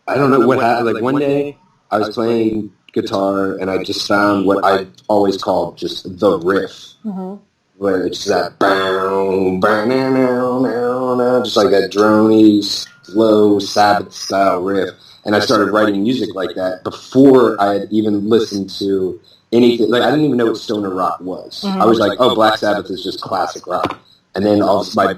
I don't know what happened. Like one day I was playing guitar and I just found what I always called just the riff, where it's that bow, bow, now, now, now, just like that drony, slow Sabbath style riff. And I started writing music like that before I had even listened to anything. Like I didn't even know what stoner rock was. I was like, oh, Black Sabbath is just classic rock. And then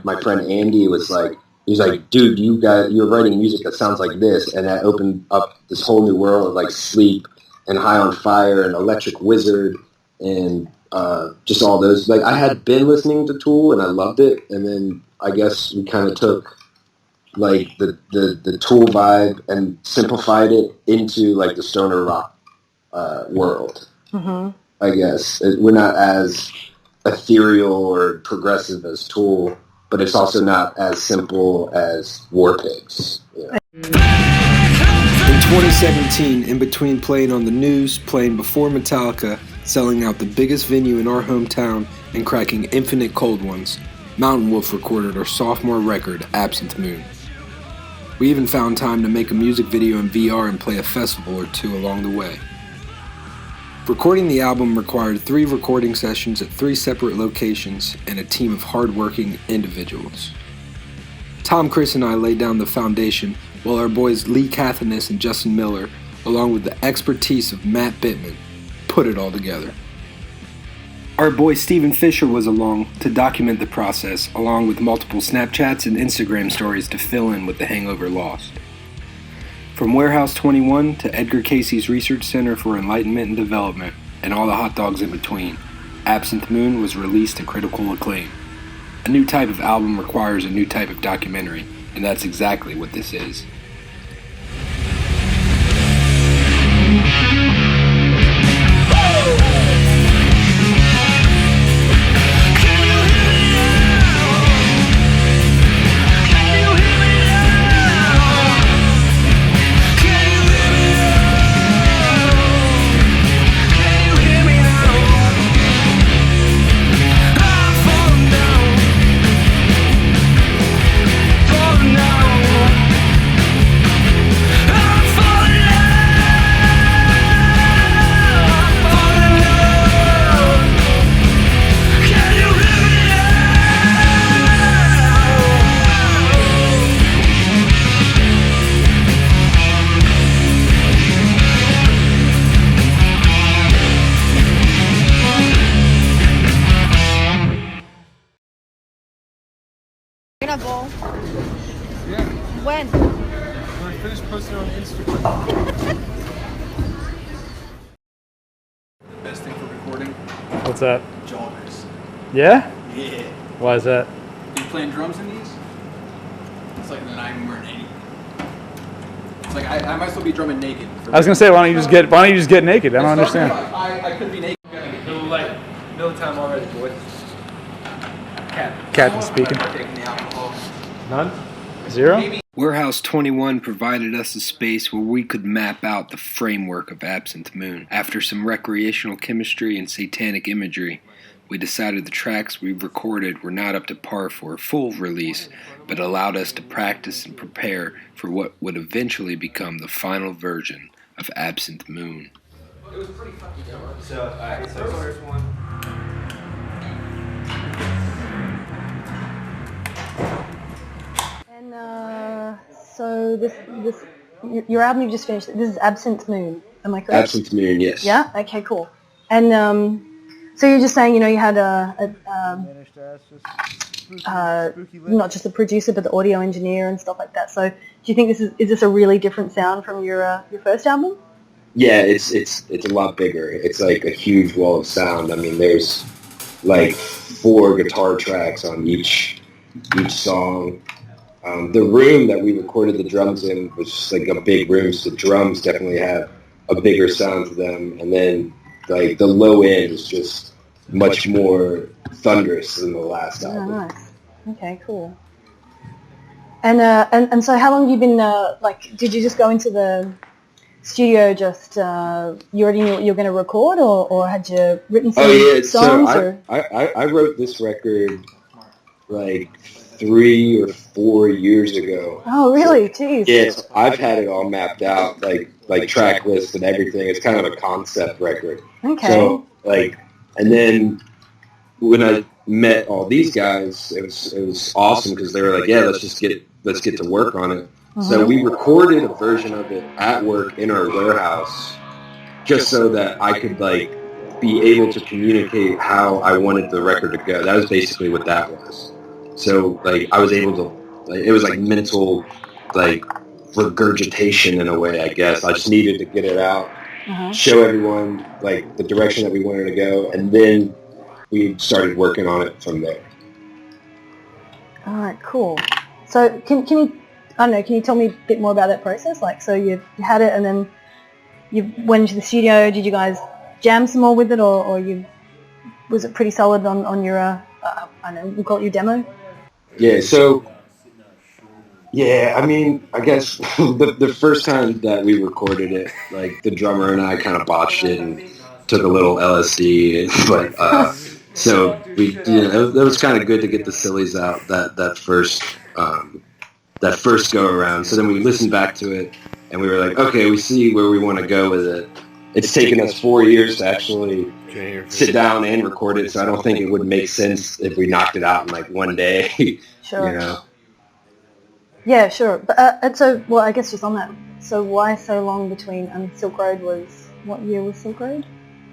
my friend Andy was like, he's like, dude, you're writing music that sounds like this, and that opened up this whole new world of like Sleep and High on Fire and Electric Wizard and just all those. Like I had been listening to Tool and I loved it, and then I guess we kind of took like the Tool vibe and simplified it into like the stoner rock world. I guess we're not as ethereal or progressive as Tool, but it's also not as simple as War Pigs. Yeah. In 2017, in between playing on the news, playing before Metallica, selling out the biggest venue in our hometown, and cracking infinite cold ones, Mountainwolf recorded our sophomore record, Absinthe Moon. We even found time to make a music video in VR and play a festival or two along the way. Recording the album required 3 recording sessions at 3 separate locations and a team of hard-working individuals. Tom, Chris, and I laid down the foundation, while our boys Lee Cathanis and Justin Miller, along with the expertise of Matt Bittman, put it all together. Our boy Steven Fisher was along to document the process, along with multiple Snapchats and Instagram stories to fill in with the hangover lost. From Warehouse 21 to Edgar Cayce's Research Center for Enlightenment and Development, and all the hot dogs in between, Absinthe Moon was released to critical acclaim. A new type of album requires a new type of documentary, and that's exactly what this is. Yeah. When? When I finish posting on Instagram. Best thing for recording? What's that? Joggers. Yeah? Yeah. Why is that? You playing drums in these? It's like not even wearing anything. It's like I might still be drumming naked. I was gonna say, why don't you just get naked? I don't understand. I could be naked. Middle time already, boys. Captain speaking. None? Zero? Warehouse 21 provided us a space where we could map out the framework of Absinthe Moon. After some recreational chemistry and satanic imagery, we decided the tracks we recorded were not up to par for a full release, but allowed us to practice and prepare for what would eventually become the final version of Absinthe Moon. It was pretty fucking dope. So, alright, so first one. And so this your album you just finished. This is Absinthe Moon. Am I correct? Absinthe Moon, yes. Yeah. Okay. Cool. And so you're just saying, you had not just the producer but the audio engineer and stuff like that. So do you think is this a really different sound from your first album? Yeah, it's a lot bigger. It's like a huge wall of sound. I mean, there's like 4 guitar tracks on each song. The room that we recorded the drums in was just like a big room, so the drums definitely have a bigger sound to them. And then like the low end is just much more thunderous than the last album. Oh, nice. Okay, cool. And so how long have you been did you just go into the studio just you already knew what you were going to record, or had you written some songs? I wrote this record like 3 or 4 years ago. Oh, really? Jeez. Yes, I've had it all mapped out, like track lists and everything. It's kind of a concept record. Okay. So and then when I met all these guys, it was awesome because they were like, yeah, let's get to work on it. Mm-hmm. So we recorded a version of it at work in our warehouse, just so that I could be able to communicate how I wanted the record to go. That was basically what that was. So I was able to, it was mental, regurgitation in a way, I guess. I just needed to get it out, show everyone the direction that we wanted to go, and then we started working on it from there. All right, cool. So can you tell me a bit more about that process? So you had it and then you went into the studio. Did you guys jam some more with it, or was it pretty solid on your, I don't know, we'll call it your demo? Yeah, so, I mean, I guess the first time that we recorded it, the drummer and I kind of botched it and took a little LSD, so it was kind of good to get the sillies out that first go around. So then we listened back to it, and we were like, okay, we see where we want to go with it. It's taken us 4 years to actually sit down and record it, so I don't think it would make sense if we knocked it out in one day. Sure. Yeah, sure. But and so, well, I guess just on that. So why so long between? Silk Road was, what year was Silk Road?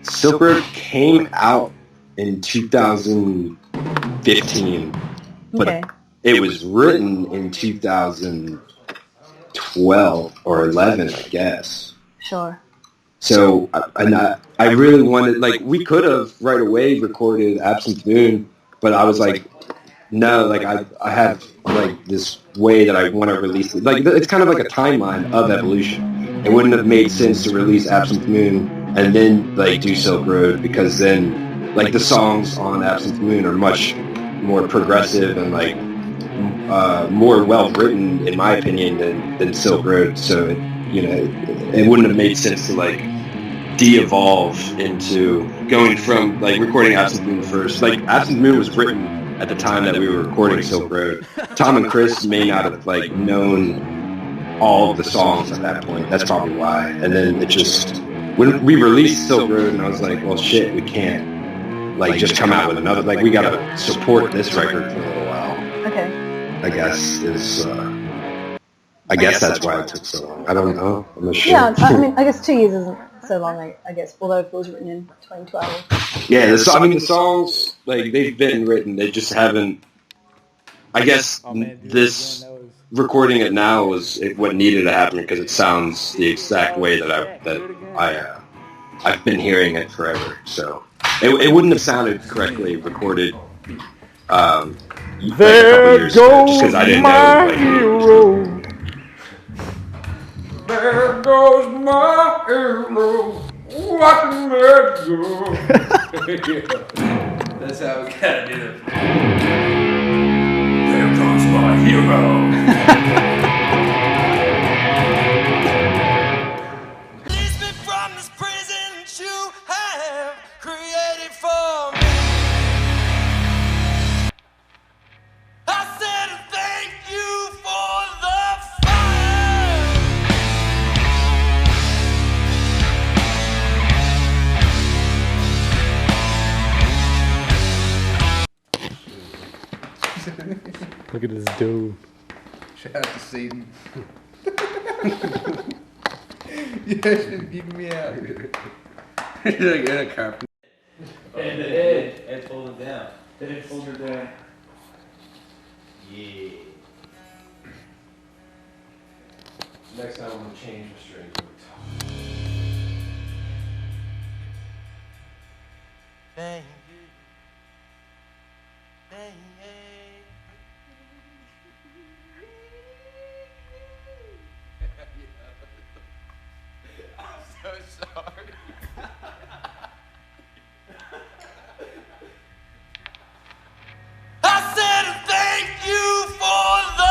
Silk Road came out in 2015, but it was written in 2012 or 11, I guess. Sure. So, I really wanted, we could have right away recorded Absinthe Moon, but I was no, I have, this way that I want to release it. It's kind of like a timeline of evolution. It wouldn't have made sense to release Absinthe Moon and then, do Silk Road, because then, the songs on Absinthe Moon are much more progressive and, more well-written, in my opinion, than Silk Road. So, it wouldn't have made sense to de-evolve into going from recording Absinthe Moon first. Absinthe Moon was written at the time that we were recording Silk Road. Tom and Chris may not have known all of the songs at that point. That's probably why. And then it just, when we released Silk Road, and I was like, well, shit, we can't just come out with another. We gotta support this record for a little while. Okay. I guess I guess that's why it took so long. I don't know. I'm not sure. Yeah, I mean, I guess 2 years isn't so long, I guess, although it was written in 2012. Yeah, the songs, they've been written. They just haven't, I guess, this recording it now was what needed to happen because it sounds the exact way that I've been hearing it forever. So it wouldn't have sounded correctly recorded There goes just because I didn't know. Hero. There goes my hero, watching me go. That's how we gotta do it. There goes my hero. Release me from this prison you have created for me. I said thank you for the fire. Look at this dude. Shout out to Satan. You guys should geek me out. He's like in a carpet. And the head folded down. The head folded down. Yeah. Next time I'm gonna change the strings. Thank you. Thank you. I'm so sorry. I said thank you for the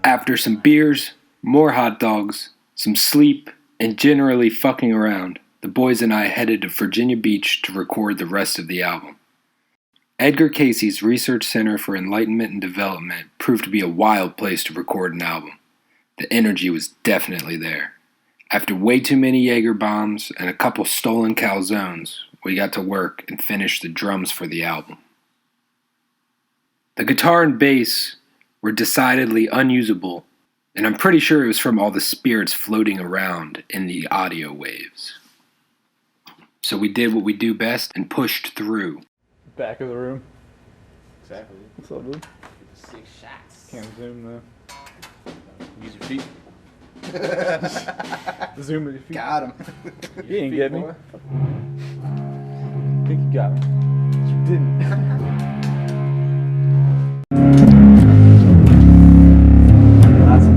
After some beers, more hot dogs, some sleep, and generally fucking around, the boys and I headed to Virginia Beach to record the rest of the album. Edgar Cayce's Research Center for Enlightenment and Development proved to be a wild place to record an album. The energy was definitely there. After way too many Jaeger bombs and a couple stolen calzones, we got to work and finished the drums for the album. The guitar and bass were decidedly unusable, and I'm pretty sure it was from all the spirits floating around in the audio waves. So we did what we do best and pushed through. Back of the room. Exactly. What's up, dude? 6 shots. Can't zoom though. Use your feet. Zoom with your feet. Got him. You didn't get me. I think you got me. You didn't. Lots of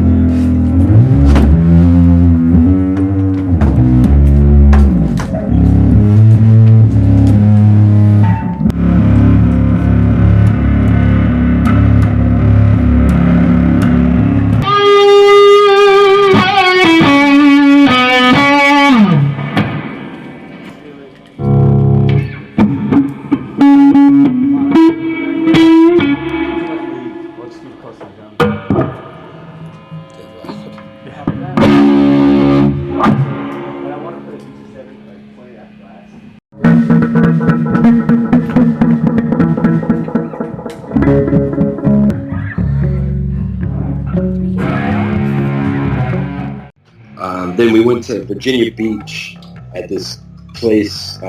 Let's do close to the gun. But I want to put a piece of like play that glass. Then we went to Virginia Beach at this place,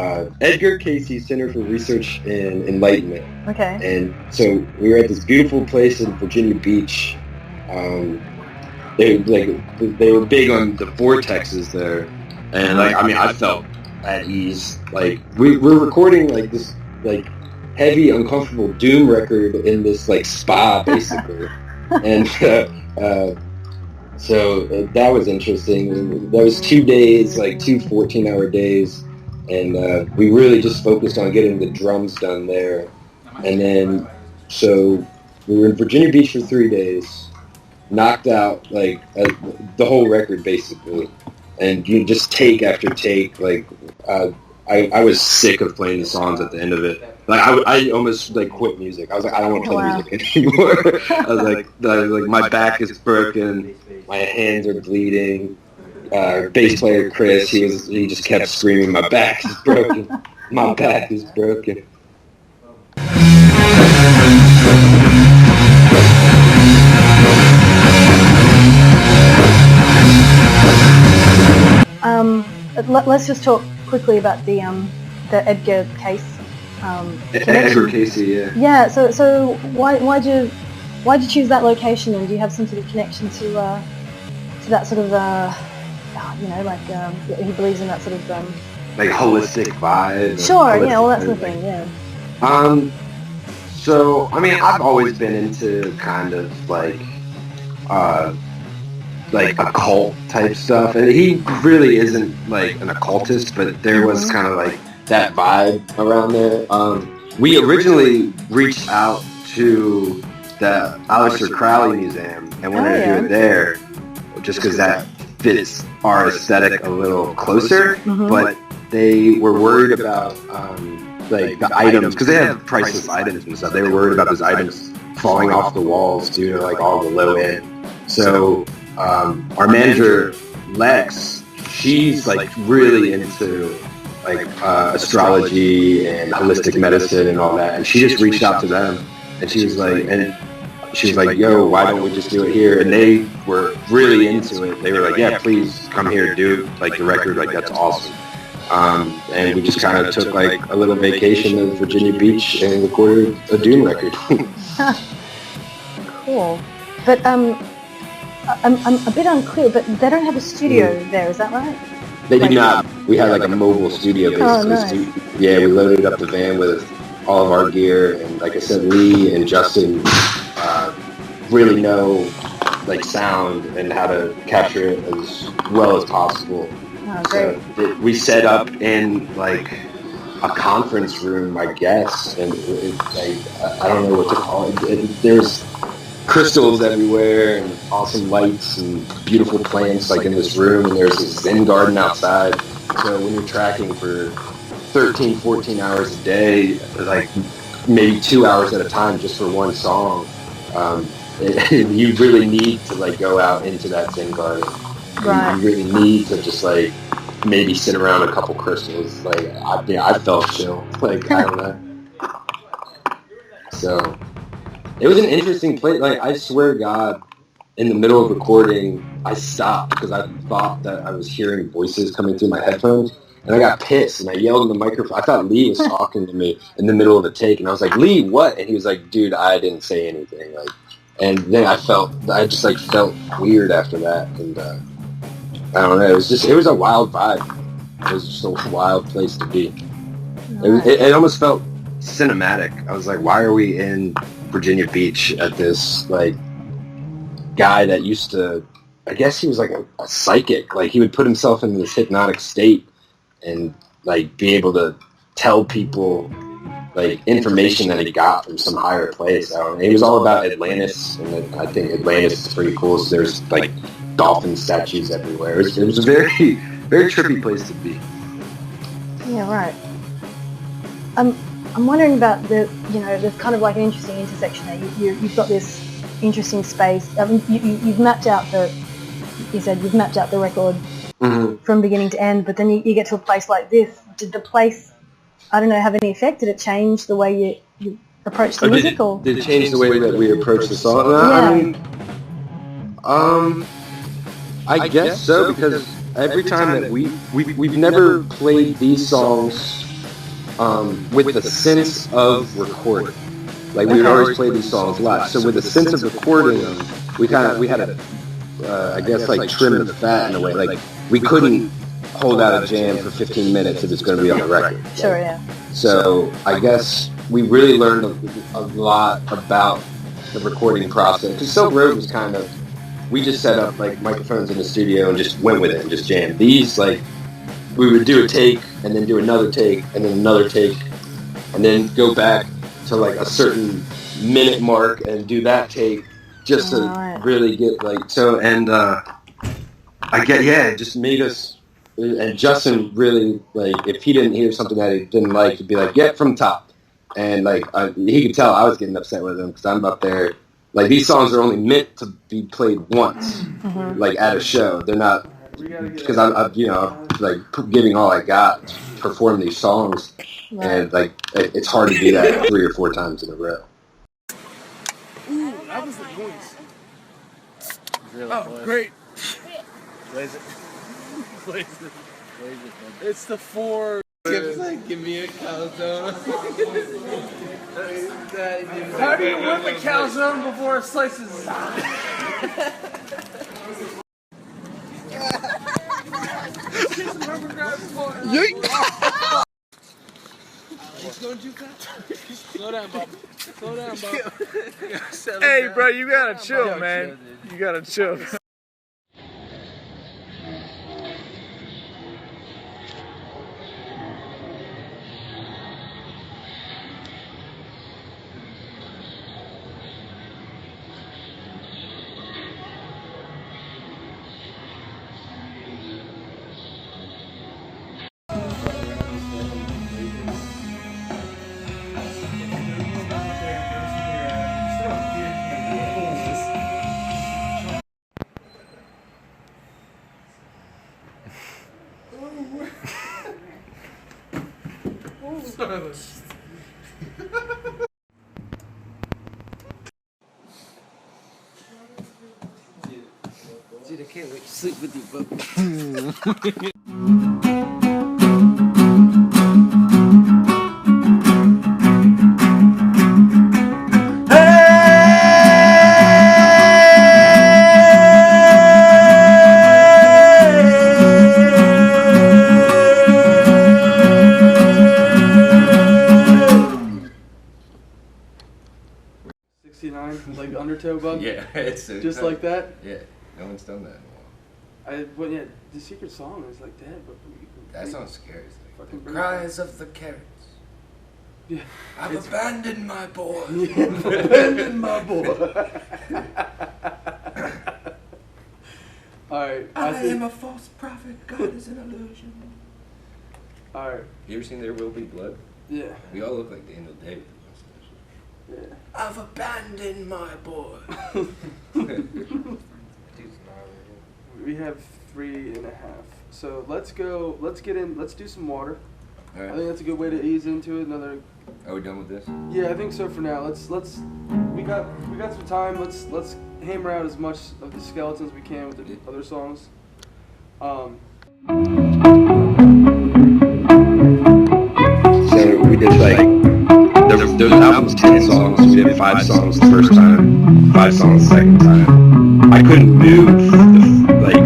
Edgar Cayce Center for Research and Enlightenment. Okay. And so we were at this beautiful place in Virginia Beach. They were big on the vortexes there, and I felt at ease. Like we're recording like this like heavy, uncomfortable doom record in this like spa basically, and so that was interesting. That was 2 days, like 2 14-hour days, and we really just focused on getting the drums done there. And then, so we were in Virginia Beach for 3 days, knocked out like the whole record basically, and you just take after take. Like I was sick of playing the songs at the end of it. Like I almost like quit music. I was like, I don't want to play music anymore. I was like my back is broken, my hands are bleeding. Bass player Chris, he just kept screaming, my back is broken, my back is broken. Let's just talk quickly about the Edgar Cayce. Edgar Cayce, yeah. Yeah. So why'd you choose that location, and do you have some sort of connection to that sort of he believes in that sort of like holistic vibe. Sure. Yeah. All that sort of thing. Yeah. So I mean, I've always been into kind of like occult type stuff, and he really isn't like an occultist, but there was kind of like that vibe around there. We originally reached out to the Aleister Crowley Museum and wanted to do it there, just because that fits our aesthetic a little closer. But they were worried about like the items, because they have priceless items and stuff. They were worried about those items falling off the walls due to like all the low end. So our manager Lex, she's like really into like astrology and holistic medicine and all that, and she just reached out to them, and she was like, yo, why don't we just do it here? And they were really into it. They were like, yeah, please come here, do like the record, like that's awesome. And we just kind of took like a little vacation in Virginia Beach and recorded a doom record. Cool. But I'm a bit unclear, but they don't have a studio there, is that right? They do not. We had like a mobile studio basically. Nice. Yeah, we loaded up the van with all of our gear, and like I said, Lee and Justin really know like sound and how to capture it as well as possible. Oh, great. So we set up in like a conference room, I guess, and I don't know what to call it. crystals everywhere and awesome lights and beautiful plants like in this room, and there's this Zen garden outside. So when you're tracking for 13, 14 hours a day, like maybe 2 hours at a time just for one song, you really need to like go out into that Zen garden. Right. You really need to just like maybe sit around a couple crystals. Like I felt chill. Like I don't know. So it was an interesting place. Like I swear to God, in the middle of recording, I stopped because I thought that I was hearing voices coming through my headphones, and I got pissed and I yelled in the microphone. I thought Lee was talking to me in the middle of a take, and I was like, "Lee, what?" And he was like, "Dude, I didn't say anything." Like, and then I just like felt weird after that, and I don't know. It was a wild vibe. It was just a wild place to be. It almost felt cinematic. I was like, why are we in Virginia Beach at this like guy that used to, I guess he was like a psychic. Like he would put himself in this hypnotic state and like be able to tell people like information that he got from some higher place. I don't know. It was all about Atlantis, and I think Atlantis is pretty cool. So there's like dolphin statues everywhere. It was a very, very trippy place to be. Yeah, right. I'm wondering about there's kind of like an interesting intersection there. You've got this interesting space. I mean, you've mapped out the record from beginning to end, but then you get to a place like this. Did the place, I don't know, have any effect? Did it change the way you approach the music? Did it change the way that we approach the song? Yeah. I mean, I guess so, because every time that we've never played these songs with the sense of recording. Like we would always play these songs live. So with the sense of recording them, we had to, I guess, like trim the fat in a way. Like we couldn't hold out a jam for 15 minutes if it's going to be on the record. Sure, yeah. So I guess we really learned a lot about the recording process. Because Silk Road was kind of, we just set up like microphones in the studio and just went with it and just jammed. These, like, we would do a take and then do another take and then another take and then go back to like a certain minute mark and do that take just to really get like, so, and it just made us, and Justin really, like, if he didn't hear something that he didn't like, he'd be like, get from top. And like, he could tell I was getting upset with him because I'm up there, like, these songs are only meant to be played once, like at a show. They're not, because I'm like giving all I got to perform these songs, and like it's hard to do that 3 or 4 times in a row. Ooh, that was the voice. Oh, great. Blaze it. Blaze it. It's the 4. Give me a calzone. How do you win the calzone before it slices? He's going too fast. Slow down, Bob. Slow down, Bob. Hey, bro, you gotta chill, man. You gotta chill. Dude, I can't wait to sleep with you, bub. Like undertow bug? Yeah, it's so just tight. like that? Yeah, no one's done that in a while. Well, yeah, the secret song is like that, but That sounds scary. It's like fucking the cries of the carrots. Yeah. I've abandoned my boy. Abandoned my boy. Alright. I am a false prophet. God is an illusion. Alright. You ever seen There Will Be Blood? Yeah. We all look like Daniel Day with the mustache. Yeah. I've abandoned my boy. We have 3.5. So let's do some water. All right. I think that's a good way to ease into it. Are we done with this? Yeah, I think so for now. We got some time. Let's hammer out as much of the skeletons we can with the other songs. So we did those albums 10 songs. We did 5 songs the first time, 5 songs the second time. I couldn't move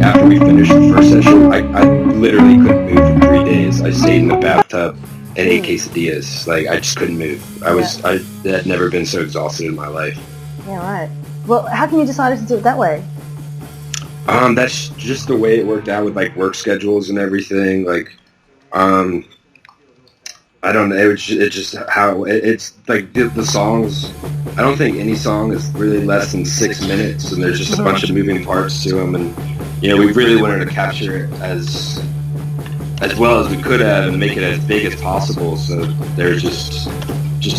after we finished the first session. I literally couldn't move for 3 days. I stayed in the bathtub and ate quesadillas. I just couldn't move. I had never been so exhausted in my life. Yeah, right. Well, how come you decided to do it that way? That's just the way it worked out with work schedules and everything. I don't know. It's just how it's the songs. I don't think any song is really less than 6 minutes, and there's just a bunch of moving parts to them. And we really wanted to capture it as well as we could have and make it as big as possible. So there's just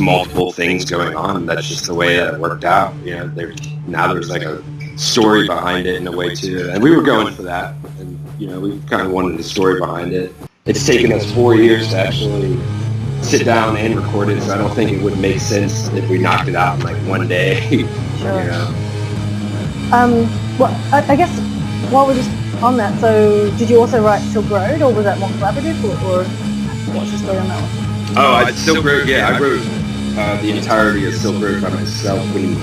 multiple things going on. That's just the way that it worked out. There's a story behind it in a way too, and we were going for that. And we kind of wanted a story behind it. It's taken us 4 years to actually sit down and record it, so I don't think it would make sense if we knocked it out in one day. Sure. Well, I guess while we're just on that, so did you also write Silk Road, or was that more collaborative, or what's the story on that one? Oh, Silk Road, yeah, I wrote the entirety of Silk Road by myself. When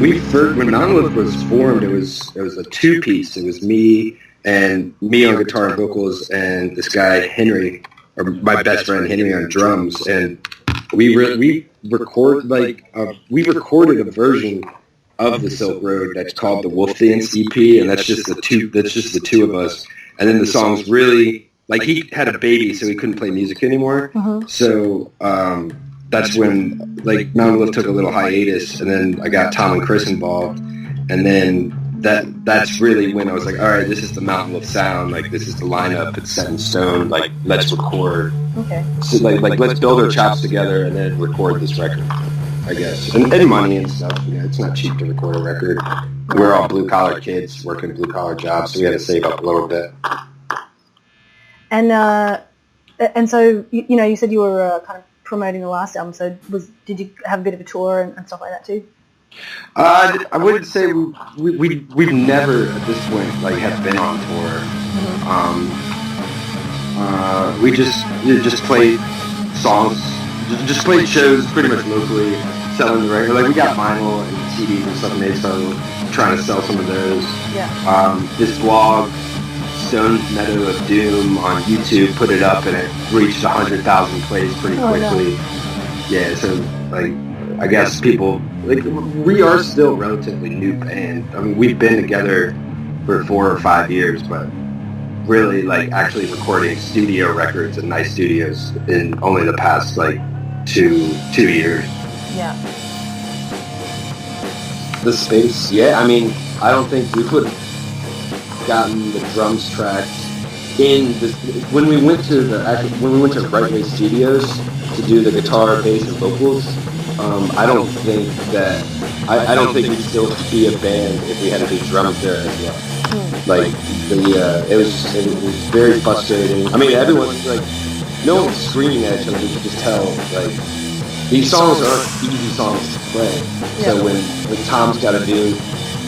Mountainwolf was formed, it was a 2-piece. It was me on guitar and vocals, and this guy Henry, or my best friend Henry, on drums. And we recorded a version of the Silk Road that's called the Wolf Dance EP, and that's just the two of us. And then the songs really, he had a baby, so he couldn't play music anymore. So that's when Mountainwolf took a little hiatus, and then I got Tom and Chris involved, and then that's really when I was all right, this is the Mountainwolf sound, this is the lineup, it's set in stone, let's record. Okay. So let's build our chops together and then record this record, I guess. And money and stuff, it's not cheap to record a record. We're all blue collar kids working blue collar jobs, so we had to save up a little bit. And so you said you were kind of promoting the last album. So did you have a bit of a tour and stuff like that too? I wouldn't say we've never at this point have been on tour. We just played songs, just played shows pretty much locally, selling the record. We got vinyl and CDs and stuff made, so trying to sell some of those. Yeah. This blog, Stone Meadow of Doom, on YouTube, put it up, and it reached 100,000 plays pretty quickly. No. Yeah, so I guess people, we are still a relatively new band. I mean, we've been together for 4 or 5 years, but really actually recording studio records in nice studios in only the past 2 years. Yeah. The space, yeah. I mean, I don't think we would have gotten the drums track in this when we went to Right Way Studios to do the guitar, bass, and vocals. I don't think we'd still be a band if we had to do drums there as well. It was very frustrating. I mean, everyone's no one's screaming at each other. You could just tell these songs aren't easy songs to play. Yeah. So when Tom's got to do,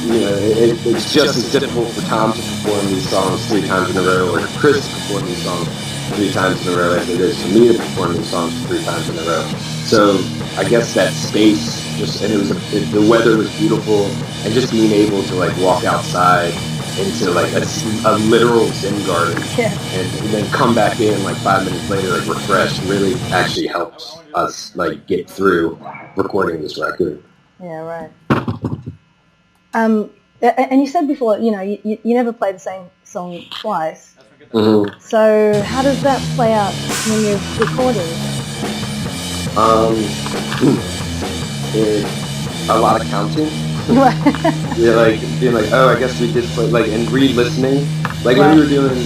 it's just as difficult for Tom to perform these songs 3 times in a row, or Chris to perform these songs 3 times in a row, as it is for me to perform these songs 3 times in a row. So I guess that space, the weather was beautiful, and just being able to walk outside into a literal zen garden, and then come back in 5 minutes later refreshed, really actually helps us get through recording this record. Yeah, right. And you said before, you never play the same song twice. Mm-hmm. So how does that play out when you're recording? Um, a lot of counting. Yeah, like being like, oh, I guess we did play, like, and re-listening. Like when we were doing,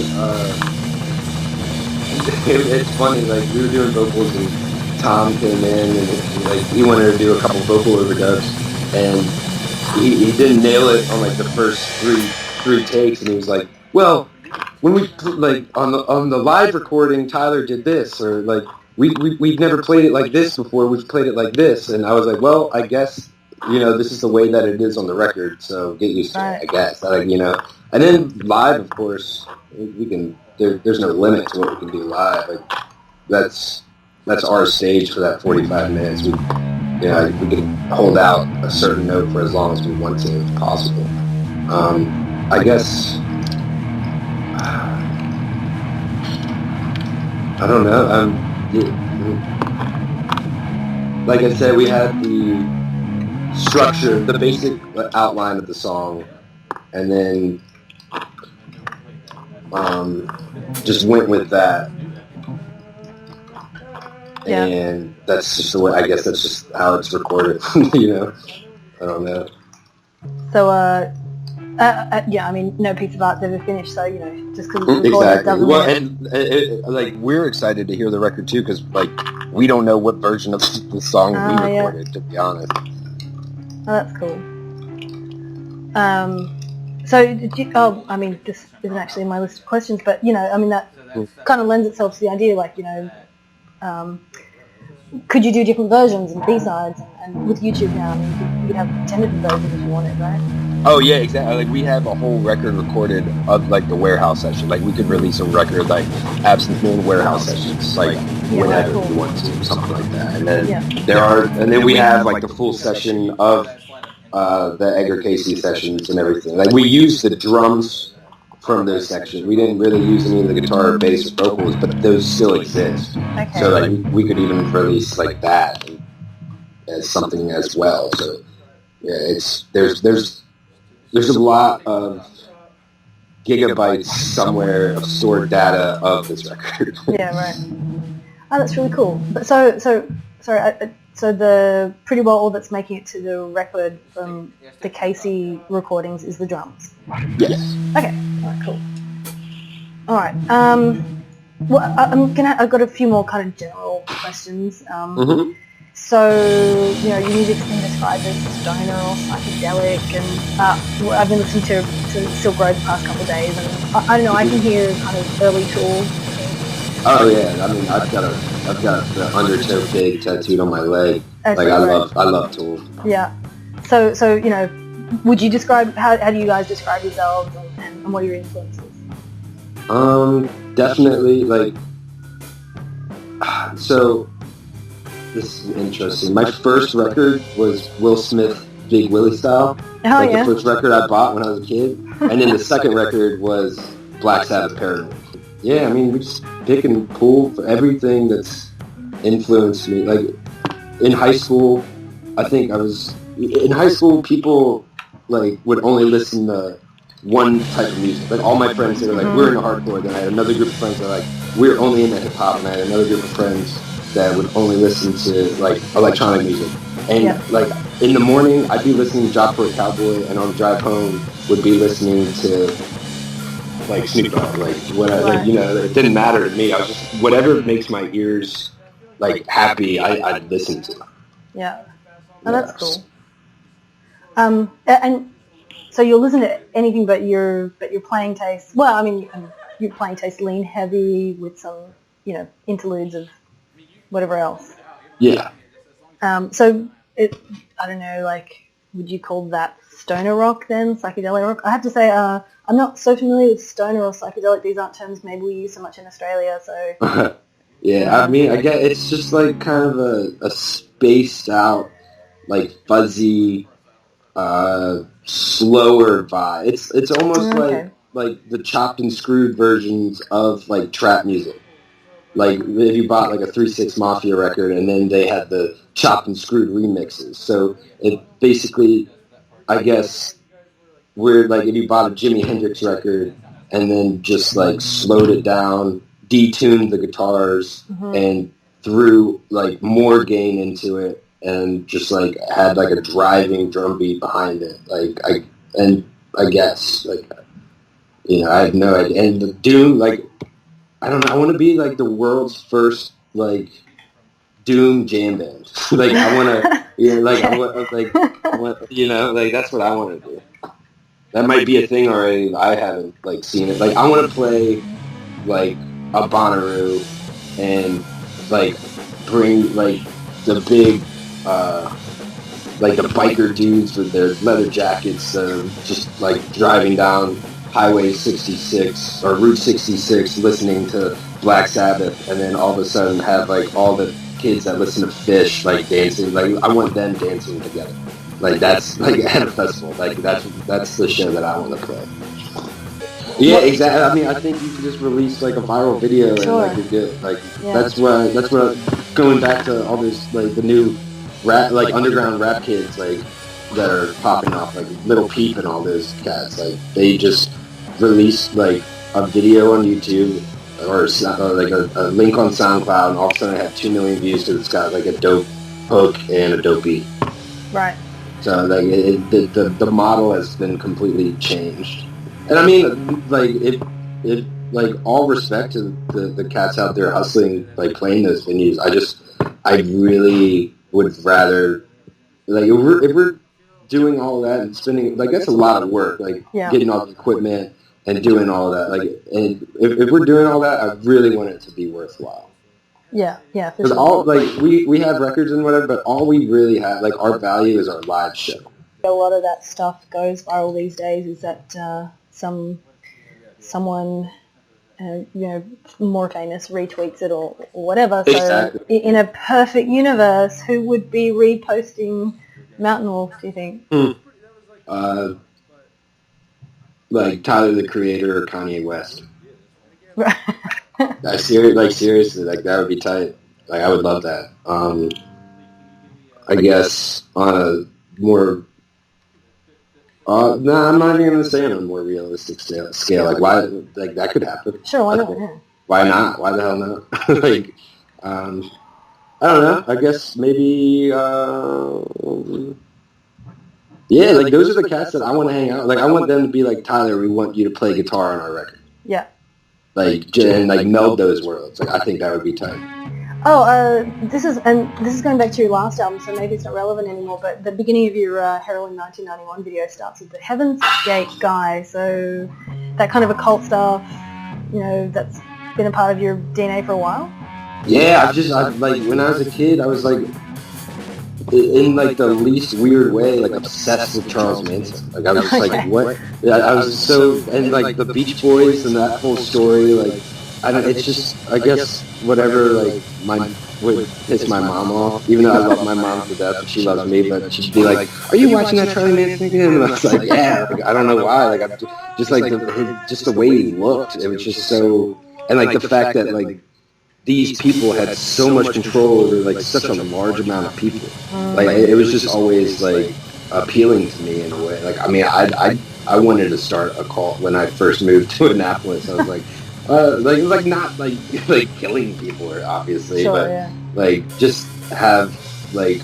it's funny. Like we were doing vocals, and Tom came in, and like he wanted to do a couple vocal overdubs, and he didn't nail it on like the first three takes, and he was like, well, when we like on the live recording, Tyler did this, or like we've never played it like this before. We've played it like this, and I was like, well, I guess this is the way that it is on the record, so get used to it. I guess and then live, of course, we can. There's no limit to what we can do live. Like that's our stage for that 45 minutes. We can hold out a certain note for as long as we want to, if possible. I guess. I don't know. Like I said, we had the structure, the basic outline of the song, and then just went with that. Yeah. And that's just the way. I guess that's just how it's recorded. I don't know. So, yeah, I mean, no piece of art's ever finished, so, just because it's recorded exactly. doesn't Well, mean and like we're excited to hear the record too, because like we don't know what version of the song we recorded, to be honest. Oh, that's cool. So, I mean, this isn't actually in my list of questions, but, I mean, that kind of lends itself to the idea, like, could you do different versions and B-sides? And with YouTube now, I mean, you could have 10 different versions if you wanted, right? Oh, yeah, exactly. Like, we have a whole record recorded of, like, the warehouse session. Like, we could release a record, like, Absinthe Moon warehouse sessions, like, whenever we want to, something like that. And then and then we have, like, the full session of the Edgar Casey sessions and everything. Like, we use the drums from those sections. We didn't really use any of the guitar, bass, or vocals, but those still exist. Okay. So, like, we could even release, like, that as something as well. So, yeah, there's a lot of gigabytes somewhere of stored data of this record. Yeah, right. Oh, that's really cool. But so the pretty well all that's making it to the record from the Casey recordings is the drums. Yes. Okay. All right. Cool. All right. Well, I've got a few more kind of general questions. So, your music's been described as stoner or psychedelic, and I've been listening to Silk Road the past couple of days, and I don't know, I can hear kind of early Tool. Oh yeah, I mean, I've got the Undertow pig tattooed on my leg. I love Tool. Yeah. So would you describe how do you guys describe yourselves, and what are your influences? Definitely so. This is interesting. My first record was Will Smith, Big Willie Style. The first record I bought when I was a kid. And then the second record was Black Sabbath Paranoid. Yeah, I mean, we just pick and pull for everything that's influenced me. Like, in high school, people, like, would only listen to one type of music. Like, all my friends, they were like, we're into hardcore. Then I had another group of friends that were like, we're only into hip-hop. And I had another group of friends that would only listen to, like, electronic music. And, like, in the morning, I'd be listening to Job for a Cowboy, and on the drive home, would be listening to, like, Snoop Dogg. Like, whatever, it didn't matter to me. I was just, whatever makes my ears, like, happy, I'd listen to. Yeah. Oh, that's cool. And so you'll listen to anything but your playing taste. Well, I mean, your playing taste lean heavy with some, interludes of whatever else. Yeah. So I don't know, like, would you call that stoner rock then, psychedelic rock? I have to say, I'm not so familiar with stoner or psychedelic. These aren't terms maybe we use so much in Australia. So. Yeah, I mean, I guess it's just like kind of a spaced out, like fuzzy, slower vibe. It's almost like the chopped and screwed versions of like trap music. Like, if you bought, like, a 3-6 Mafia record, and then they had the chopped and screwed remixes. So, it basically, I guess, we're, like, if you bought a Jimi Hendrix record, and then just, like, slowed it down, detuned the guitars, and threw like more gain into it and just like had like a driving drum beat behind it. I guess like, you know, I have no idea. And the Doom, like, I don't know, I want to be like the world's first like Doom jam band. Like I want to, you know, like I want, you know, like that's what I want to do. That might be a thing already. I haven't like seen it. Like I want to play like a Bonnaroo and like bring like the big like the biker dudes with their leather jackets just like driving down Highway 66 or Route 66 listening to Black Sabbath, and then all of a sudden have like all the kids that listen to Fish like dancing. Like I want them dancing together. Like that's like at a festival. Like that's the show that I want to play. Yeah, exactly. I mean, I think you can just release like a viral video and like you're good. Like that's what going back to all this like the new rap, like underground rap kids like that are popping off, like Little Peep and all those cats. Like they just released like a video on YouTube or like a link on SoundCloud, and all of a sudden it had 2 million views because it's got like a dope hook and a dope beat. Right. So like the model has been completely changed. And I mean, like it like all respect to the cats out there hustling, like playing those venues. I really would rather like if we're doing all that and spending like that's a lot of work, like getting all the equipment and doing all that. Like, and if we're doing all that, I really want it to be worthwhile. Yeah. Because all like we have records and whatever, but all we really have, like our value is our live show. A lot of that stuff goes viral these days. Is that someone you know, more famous retweets it or whatever. So exactly. In a perfect universe, who would be reposting Mountainwolf, do you think? Like Tyler the Creator or Kanye West. Seriously, like that would be tight. Like I would love that. I guess on a more no, I'm not even going to say on a more realistic scale. Like why? Like that could happen. Sure, why not? Yeah. Why not? Why the hell not? Like, I don't know. I guess maybe. Yeah, like those are the cats that I want to hang out. Like I want them to be like, Tyler, we want you to play guitar on our record. Yeah. Like and like meld those worlds. Like I think that would be tight. Oh, this is going back to your last album, so maybe it's not relevant anymore. But the beginning of your Heroin 1991 video starts with the Heaven's Gate guy. So that kind of occult stuff, you know, that's been a part of your DNA for a while. Yeah, I like when I was a kid, I was like, in like the least weird way, like obsessed with Charles Manson. Like I was just like, what? Yeah, I was so, and like the Beach Boys and that whole story, like. I don't. It's just. I guess whatever. Like would piss my mom off. Even though I love my mom to death, she loves me. But she'd be like, "Are you watching that Charlie Manson again?" And I was like, "Yeah." Like, I don't know why. Like I'm just like the way he looked. It was just so. And like the fact that like these people had so much control over like such a large amount of people. Like it was just always like appealing to me in a way. Like I mean, I wanted to start a cult when I first moved to Annapolis. I was like. Like not like killing people, obviously, sure, but like just have like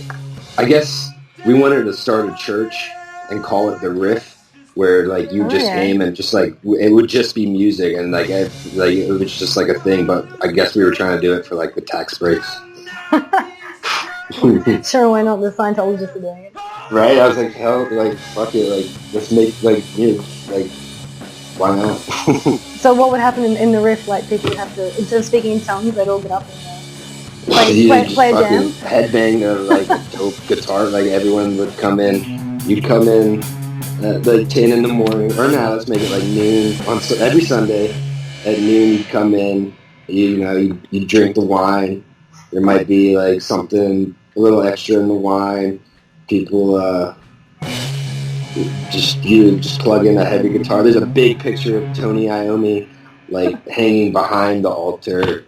I guess we wanted to start a church and call it the Riff, where like you just came and just like it would just be music and like it was just like a thing. But I guess we were trying to do it for like the tax breaks. Sure, why not? The Scientologists are doing it. Right? I was like, hell, like fuck it, like let's make like you know, like. Why not? So what would happen in the Riff? Like people would have to, instead of speaking in tongues, they'd all get up and play a jam? Headbang like a dope guitar. Like everyone would come in. You'd come in at like 10 in the morning. Or now let's make it like noon. On every Sunday at noon you'd come in. You drink the wine. There might be like something, a little extra in the wine. People... You just plug in a heavy guitar. There's a big picture of Tony Iommi, like hanging behind the altar.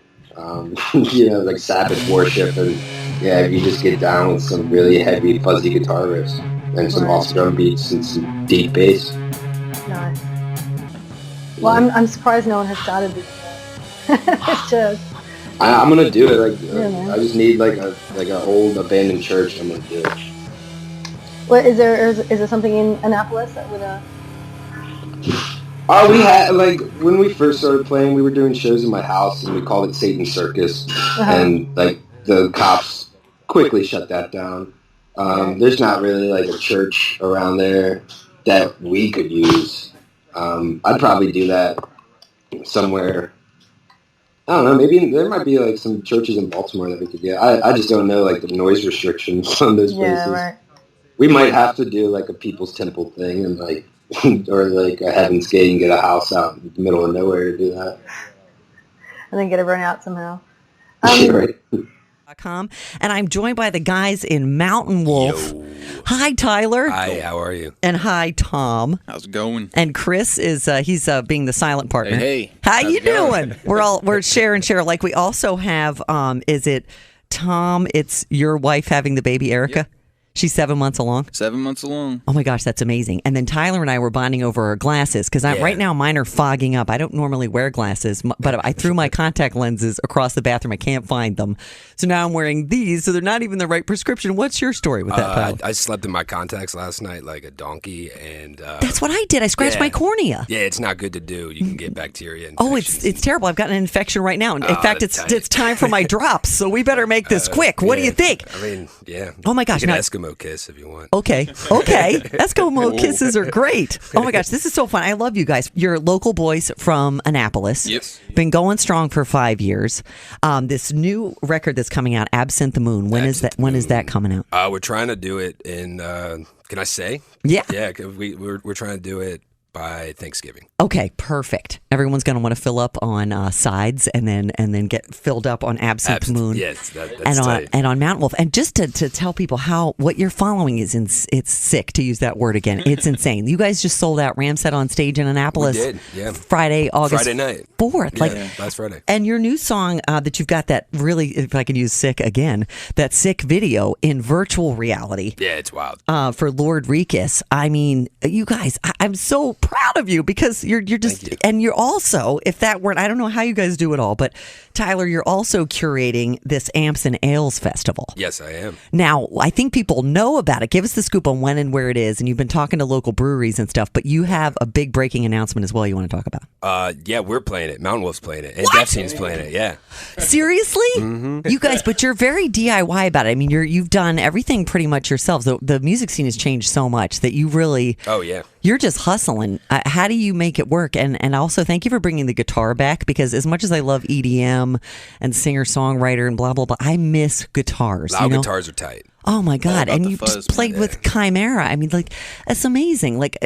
You know, like Sabbath worship, and yeah, you just get down with some really heavy, fuzzy guitar riffs and some awesome drum beats and some deep bass. Nice. Well, I'm surprised no one has started this church. I'm gonna do it. Like, Yeah. I just need like an old abandoned church. I'm gonna do it. Well, is there something in Annapolis that would Oh, we had like when we first started playing, we were doing shows in my house, and we called it Satan Circus, and like the cops quickly shut that down. There's not really like a church around there that we could use. I'd probably do that somewhere. I don't know. Maybe there might be like some churches in Baltimore that we could get. I just don't know like the noise restrictions on those places. Yeah, right. We might have to do like a People's Temple thing and like, or like a Heaven's Gate and get a house out in the middle of nowhere to do that. And then get everyone out somehow. Right. And I'm joined by the guys in Mountainwolf. Yo. Hi, Tyler. Hi, how are you? And hi, Tom. How's it going? And Chris is he's being the silent partner. Hey. How you doing? We're share and share. Like we also have is it Tom? It's your wife having the baby, Erica. Yep. She's 7 months along. 7 months along. Oh my gosh, that's amazing. And then Tyler and I were bonding over our glasses because right now mine are fogging up. I don't normally wear glasses, but I threw my contact lenses across the bathroom. I can't find them. So now I'm wearing these, so they're not even the right prescription. What's your story with that, Tyler? I slept in my contacts last night like a donkey, and that's what I did. I scratched my cornea. Yeah, it's not good to do. You can get bacteria infections. Oh, it's terrible. I've gotten an infection right now. In fact, it's time for my drops, so we better make this quick. What do you think? I mean, yeah. Oh my gosh. You can Eskimo kiss if you want. Okay. Eskimo kisses are great. Oh my gosh, this is so fun. I love you guys. You're local boys from Annapolis. Yes. Been going strong for 5 years. This new record that's coming out, Absinthe Moon. When is that coming out? We're trying to do it in. Can I say? Yeah. Yeah. We're trying to do it by Thanksgiving. Okay, perfect. Everyone's going to want to fill up on sides and then get filled up on Absinthe Moon. Yes, that's tight. And on Mountainwolf. And just to tell people what you're following is it's sick, to use that word again. It's insane. You guys just sold out Ramset on stage in Annapolis. We did, yeah. Friday night. 4th. Yeah, last Friday. And your new song that you've got that really, if I can use sick again, that sick video in virtual reality. Yeah, it's wild. For Lord Rikus. I mean, you guys, I'm so proud of you because you're just, and you're also, if that weren't, I don't know how you guys do it all, but Tyler, you're also curating this Amps and Ales Festival. Yes, I am. Now, I think people know about it. Give us the scoop on when and where it is, and you've been talking to local breweries and stuff, but you have a big breaking announcement as well you want to talk about. Yeah, we're playing it. Mountainwolf's playing it. And Absinthe's playing it, yeah. Seriously? Mm-hmm. You guys, but you're very DIY about it. I mean, you've done everything pretty much yourselves. The music scene has changed so much that you really... Oh, yeah. You're just hustling. How do you make it work? And also, thank you for bringing the guitar back, because as much as I love EDM and singer-songwriter and blah, blah, blah, I miss guitars. Loud guitars are tight. Oh my God. And you just played with Chimera. I mean, like, that's amazing. Like,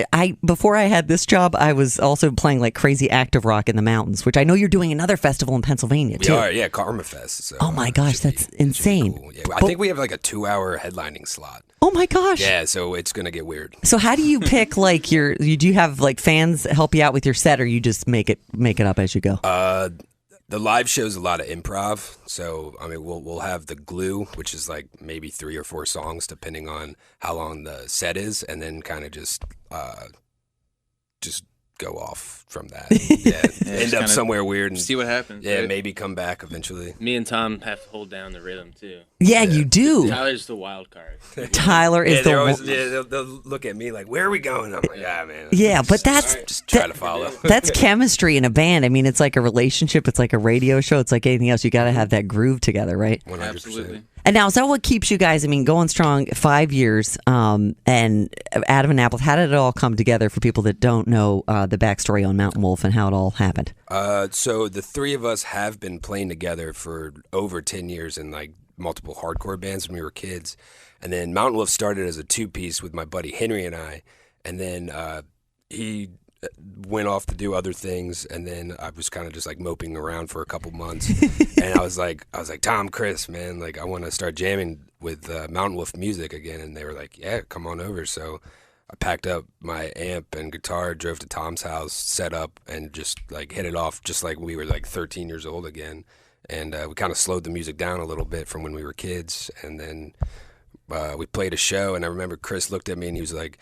before I had this job, I was also playing like crazy active rock in the mountains, which I know you're doing another festival in Pennsylvania too. We are, yeah, Karma Fest. So, oh my gosh, that's insane. Cool. Yeah, I think we have like a 2-hour headlining slot. Oh my gosh. Yeah, so it's going to get weird. So how do you pick like do you have like fans help you out with your set, or you just make it up as you go? The live show's a lot of improv, so I mean we'll have the glue, which is like maybe 3 or 4 songs depending on how long the set is, and then kind of just go off from that. Yeah, end up somewhere weird and see what happens. Yeah, right? Maybe come back eventually. Me and Tom have to hold down the rhythm too. Yeah, you do. Tyler's the wild card. Tyler is they'll look at me like, "Where are we going?" I'm like, "Yeah, man." Yeah, but that's just try to follow. That's chemistry in a band. I mean, it's like a relationship. It's like a radio show. It's like anything else. You got to have that groove together, right? 100%. Absolutely. And now, is that what keeps you guys, I mean, going strong 5 years and out of Annapolis? How did it all come together for people that don't know the backstory on Mountainwolf and how it all happened? So the 3 of us have been playing together for over 10 years in like multiple hardcore bands when we were kids. And then Mountainwolf started as a 2-piece with my buddy Henry and I. And then he went off to do other things, and then I was kind of just like moping around for a couple months. And I was like, Tom, Chris, man, like I want to start jamming with Mountainwolf music again. And they were like, yeah, come on over. So I packed up my amp and guitar, drove to Tom's house, set up, and just like hit it off just like we were like 13 years old again. And we kind of slowed the music down a little bit from when we were kids, and then we played a show, and I remember Chris looked at me and he was like,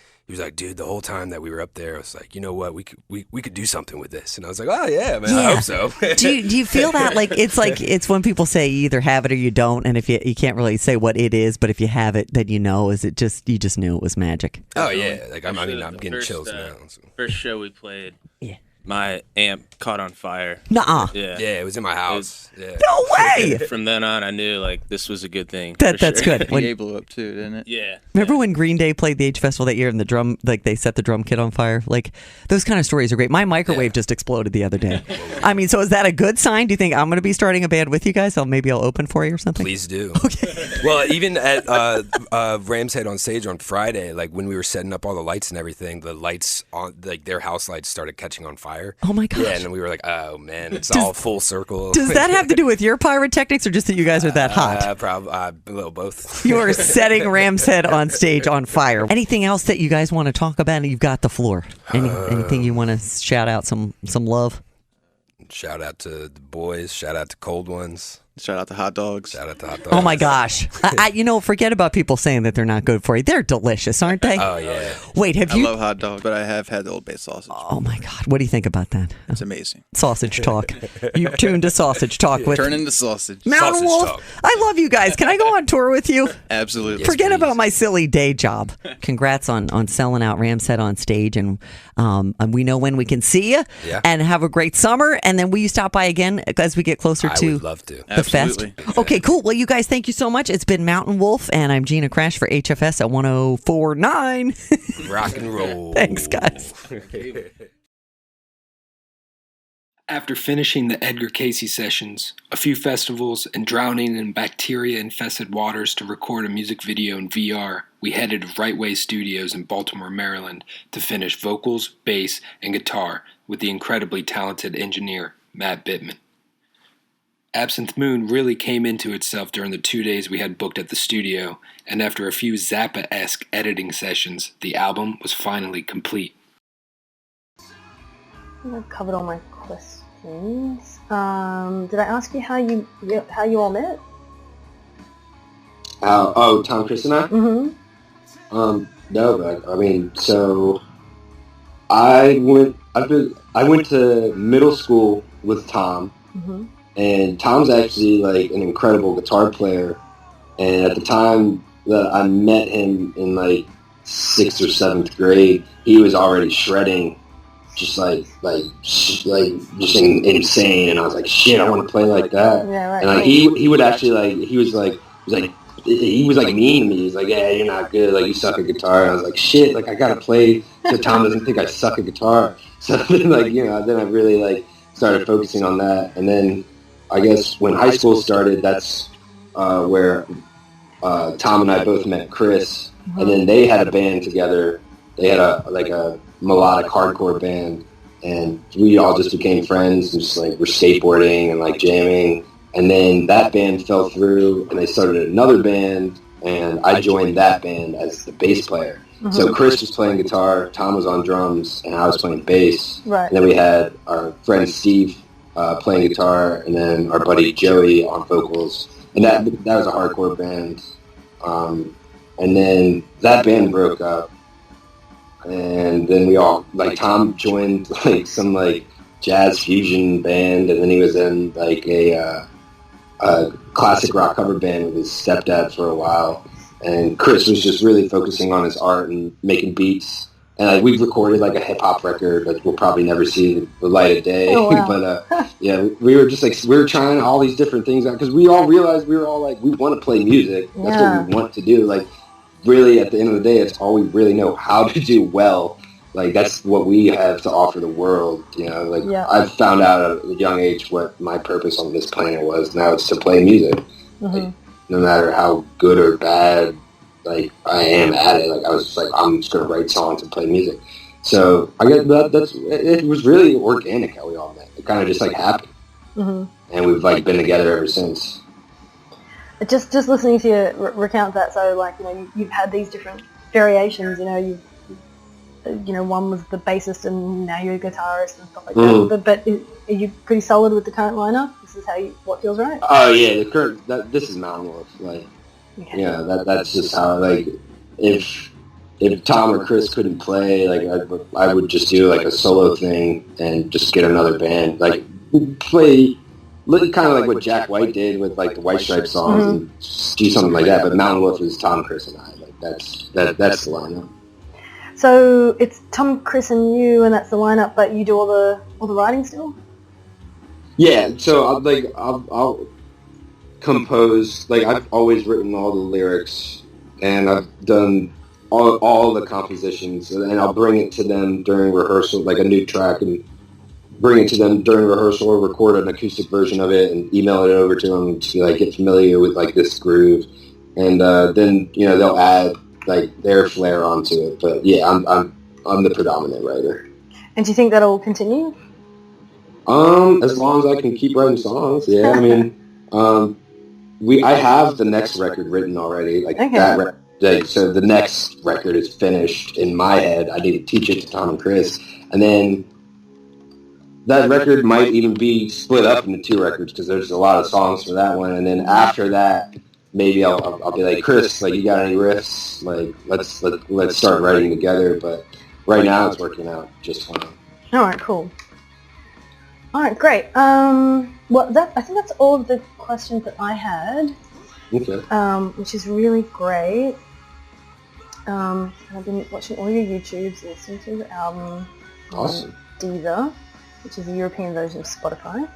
dude, the whole time that we were up there, I was like, you know what, we could do something with this. And I was like, oh yeah, man, I hope so. do you feel that it's when people say you either have it or you don't, and if you can't really say what it is, but if you have it, then you know, is it just you just knew it was magic? Oh yeah, like I'm getting chills now. So. First show we played. Yeah. My amp caught on fire. Nuh-uh. Yeah, it was in my house. No way! From then on, I knew like this was a good thing. That's good. The PA blew up too, didn't it? Yeah. Remember when Green Day played the H Festival that year and the drum, like they set the drum kit on fire? Like those kind of stories are great. My microwave just exploded the other day. I mean, so is that a good sign? Do you think I'm going to be starting a band with you guys? Maybe I'll open for you or something? Please do. Okay. Well, even at Rams Head on stage on Friday, like when we were setting up all the lights and everything, the lights on like their house lights started catching on fire. Oh my gosh. Yeah, and we were like, oh man, it's all full circle. Does that have to do with your pyrotechnics or just that you guys are that hot? Probably a little both. You are setting Ram's Head on stage on fire. Anything else that you guys want to talk about? You've got the floor. Anything you want to shout out some love? Shout out to the boys. Shout out to Cold Ones. Shout out to hot dogs. Shout out to hot dogs. Oh my gosh. Forget about people saying that they're not good for you. They're delicious, aren't they? Oh yeah. Wait, I love hot dogs, but I have had the Old Bay sausage. Oh my God. What do you think about that? It's amazing. Sausage talk. You've tuned to Sausage Talk with Turn into sausage. Mountainwolf. I love you guys. Can I go on tour with you? Absolutely. Forget about my silly day job. Congrats on selling out Ram's Head on stage, and we know when we can see you. Yeah. And have a great summer. And then will you stop by again as we get closer to would love to. the Absolutely. fest? Okay, cool. Well, you guys, thank you so much. It's been Mountainwolf, and I'm Gina Crash for HFS at 104.9. Rock and roll. Thanks, guys. After finishing the Edgar Casey sessions, a few festivals, and drowning in bacteria-infested waters to record a music video in VR, we headed to Right Way Studios in Baltimore, Maryland to finish vocals, bass, and guitar with the incredibly talented engineer, Matt Bittman. Absinthe Moon really came into itself during the 2 days we had booked at the studio, and after a few Zappa-esque editing sessions, the album was finally complete. I think I've covered all my questions. Did I ask you how you all met? Tom, Chris, and I? Mm-hmm. No, but I mean, so I went to middle school with Tom. Mm-hmm. And Tom's actually like an incredible guitar player. And at the time that I met him in like 6th or 7th grade, he was already shredding, just insane. And I was like, shit, I want to play like that. Yeah, right. And like he would actually he was like mean to me. He's like, yeah, you're not good. Like you suck at guitar. And I was like, shit, like I gotta play so Tom doesn't think I suck at guitar. So then then I really like started focusing on that. And then I guess when high school started, that's where Tom and I both met Chris, and then they had a band together. They had a melodic hardcore band, and we all just became friends and just like were skateboarding and like jamming. And then that band fell through, and they started another band, and I joined that band as the bass player. Mm-hmm. So Chris was playing guitar, Tom was on drums, and I was playing bass. Right. And then we had our friend Steve playing guitar, and then our buddy Joey on vocals, and that was a hardcore band. And then that band broke up, and then we all Tom joined some jazz fusion band, and then he was in a classic rock cover band with his stepdad for a while. And Chris was just really focusing on his art and making beats. And we've recorded a hip hop record that we'll probably never see the light of day. Oh, wow. But yeah, we were just we were trying all these different things out because we all realized we were all we want to play music. That's what we want to do. Really, at the end of the day, it's all we really know how to do well. That's what we have to offer the world. I found out at a young age what my purpose on this planet was. Now it's to play music. Mm-hmm. No matter how good or bad I am at it. I was just I'm just going to write songs and play music. So I guess it was really organic how we all met. It kind of just happened. Mm-hmm. And we've been together ever since. Just listening to you recount that, so you've had these different variations. One was the bassist, and now you're a guitarist and stuff like that. But are you pretty solid with the current lineup? This is what feels right. Oh yeah, this is Mountainwolf. Okay. Yeah, that's just how, like, if Tom or Chris couldn't play, like, I would just do, like, a solo thing and just get another band. Like, play, kind of like what Jack White did with, like, the White Stripes songs and just do something like that. But Mountainwolf is Tom, Chris, and I. Like, that's the lineup. So it's Tom, Chris, and you, and that's the lineup, but you do all the writing still? Yeah, so I'll compose, like, I've always written all the lyrics, and I've done all the compositions, and I'll bring it to them during rehearsal, like a new track, and bring it to them during rehearsal, or record an acoustic version of it and email it over to them to, like, get familiar with, like, this groove, and then, you know, they'll add, like, their flair onto it. But yeah, I'm the predominant writer. And do you think that'll continue? As long as I can keep writing songs, yeah. I mean, I have the next record written already. Like, that so the next record is finished in my head. I need to teach it to Tom and Chris, and then that record might even be split up into 2 records because there's a lot of songs for that one. And then after that, maybe I'll be like, Chris, like, you got any riffs? Like, let's start writing together. But right now, it's working out just fine. All right, cool. All right, great. Well, I think that's all of the questions that I had. Okay. Which is really great. And I've been watching all your YouTubes, listening to your album. Awesome. Deezer, which is the European version of Spotify.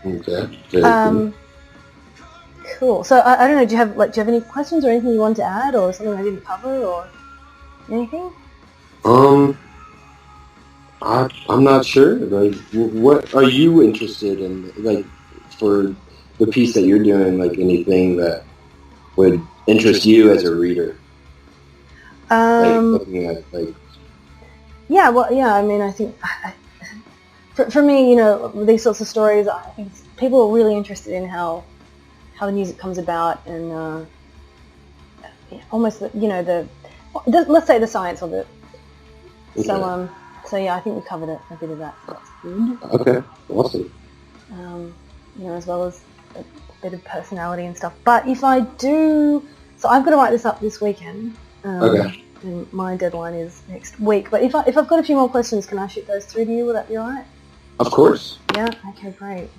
Okay. Very Cool. So I don't know. Do you have any questions or anything you want to add, or something I didn't cover, or anything? I'm not sure. Like, what are you interested in? Like, for the piece that you're doing, like, anything that would interest you as a reader? Like, looking at, like... Yeah, well, yeah, I mean, I think... For me, you know, these sorts of stories, I think people are really interested in how the music comes about, and almost, you know, let's say the science of it. Okay. So yeah, I think we covered a bit of that. So that's good. Okay, awesome. You know, as well as a bit of personality and stuff. But if I do, so I've got to write this up this weekend. Okay. And my deadline is next week. But if I've got a few more questions, can I shoot those through to you? Will that be alright? Of course. Yeah. Okay. Great.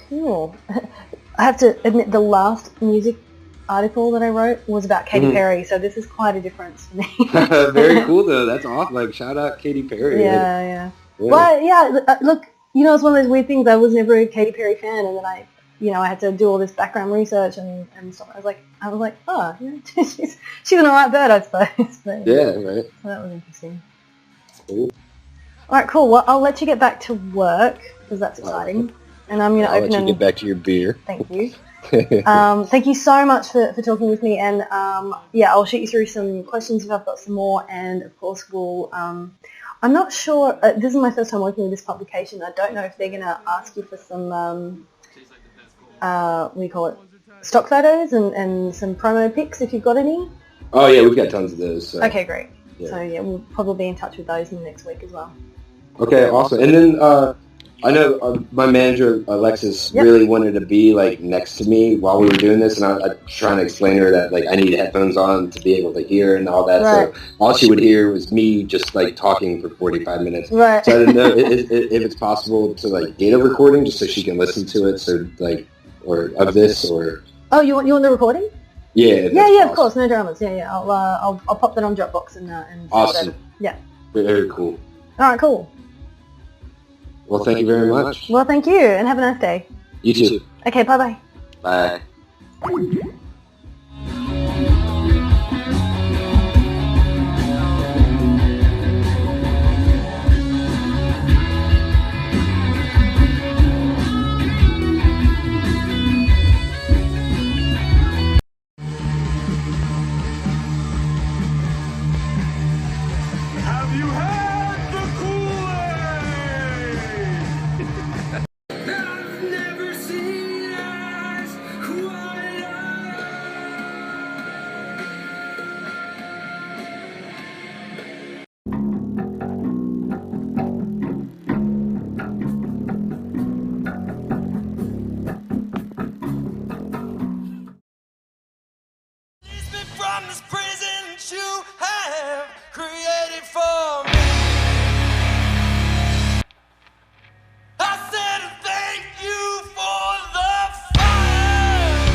Cool. I have to admit, the last music article that I wrote was about Katy Perry, so this is quite a difference for me. Very cool, though. That's awesome. Like, shout out Katy Perry. Yeah. Well, yeah. Look, you know, it's one of those weird things. I was never a Katy Perry fan, and then I had to do all this background research and stuff. I was like, oh, you know, she's an alright bird, I suppose. But, yeah, right. So that was interesting. Cool. All right, cool. Well, I'll let you get back to work because that's exciting. And I'm going to open. I'll let you get back to your beer. Thank you. Thank you so much for talking with me, and I'll shoot you through some questions if I've got some more, and of course we'll I'm not sure, this is my first time working with this publication. I don't know if they're going to ask you for some what do you call it, stock photos and some promo pics if you've got any. Oh yeah, we've got tons of those. So. Okay, great. Yeah. So yeah, we'll probably be in touch with those in the next week as well. Okay, awesome. And then I know my manager, Alexis, really wanted to be, like, next to me while we were doing this, and I was trying to explain to her that, like, I need headphones on to be able to hear and all that. Right. So all she would hear was me just, like, talking for 45 minutes. Right. So I didn't know if it's possible to, like, get a recording just so she can listen to it, so, like, or of this, or... Oh, you want the recording? Yeah. Yeah, of course, no dramas. Yeah. I'll pop that on Dropbox and awesome. Yeah. Very cool. All right, cool. Well, thank you very much. Well, thank you, and have a nice day. You too. Okay, bye-bye. Bye. Have you had the Kool-Aid? I've never seen eyes quite from this prison that you have created for me. I said thank you for the fire.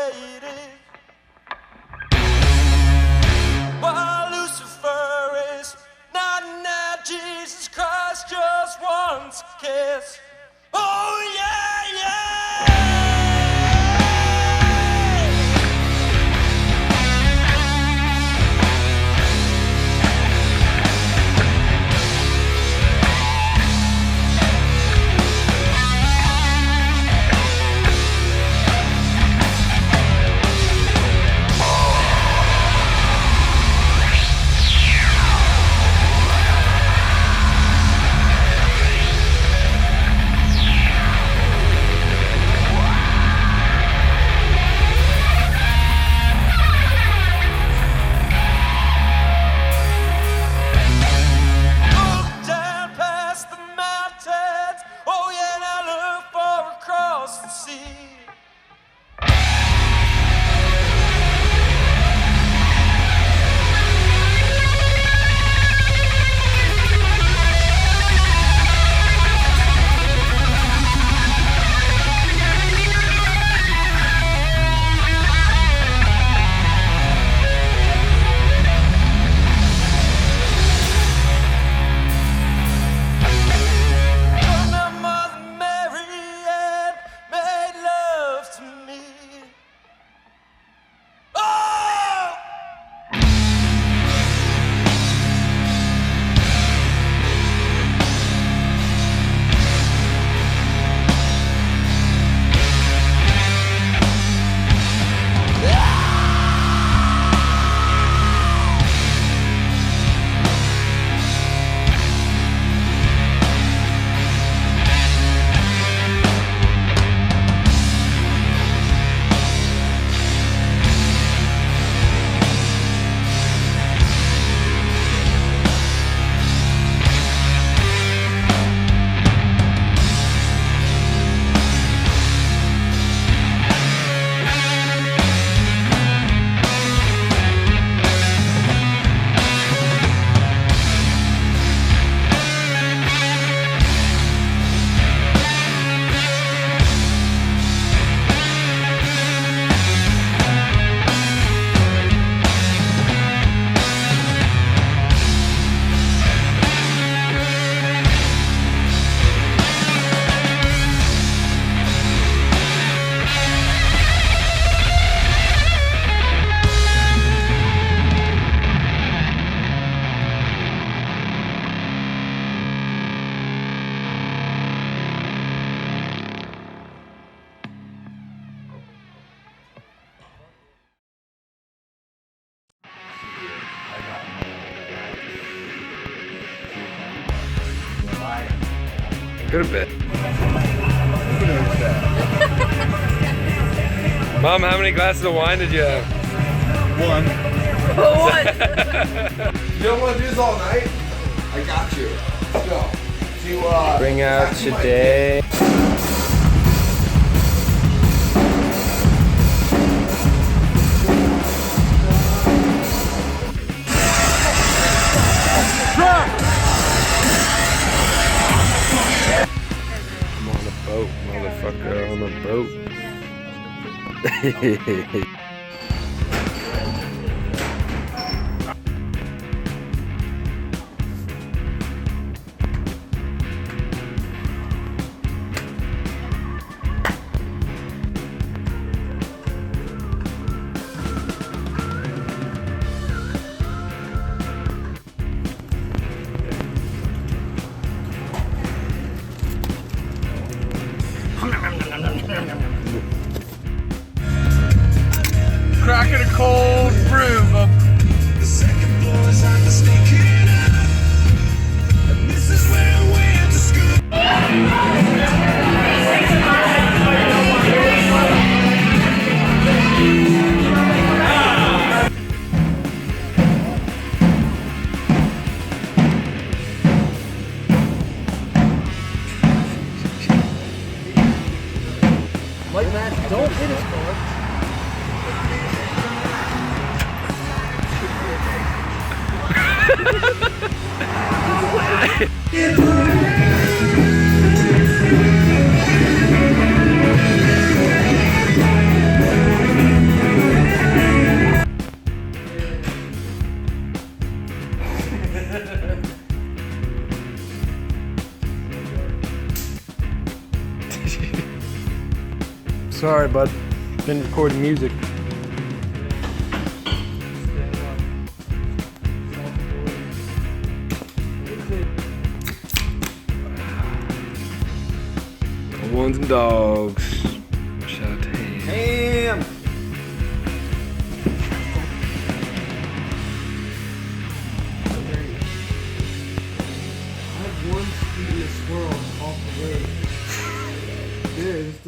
created. While Lucifer is not now, Jesus Christ just wants a kiss. Oh yeah, yeah. Could have been. Mom, how many glasses of wine did you have? One. You don't want to do this all night? I got you. Let's go. Bring out today. I'm on a boat, motherfucker, on a boat. Cracking a cold brew, but The second floor's on the sneaking up. And this is where I went to school. Like that, don't hit his car. Sorry, bud. Been recording music. Ones and dogs. Shout out to Ham. I had one sweetest squirrel off the road. There, it's still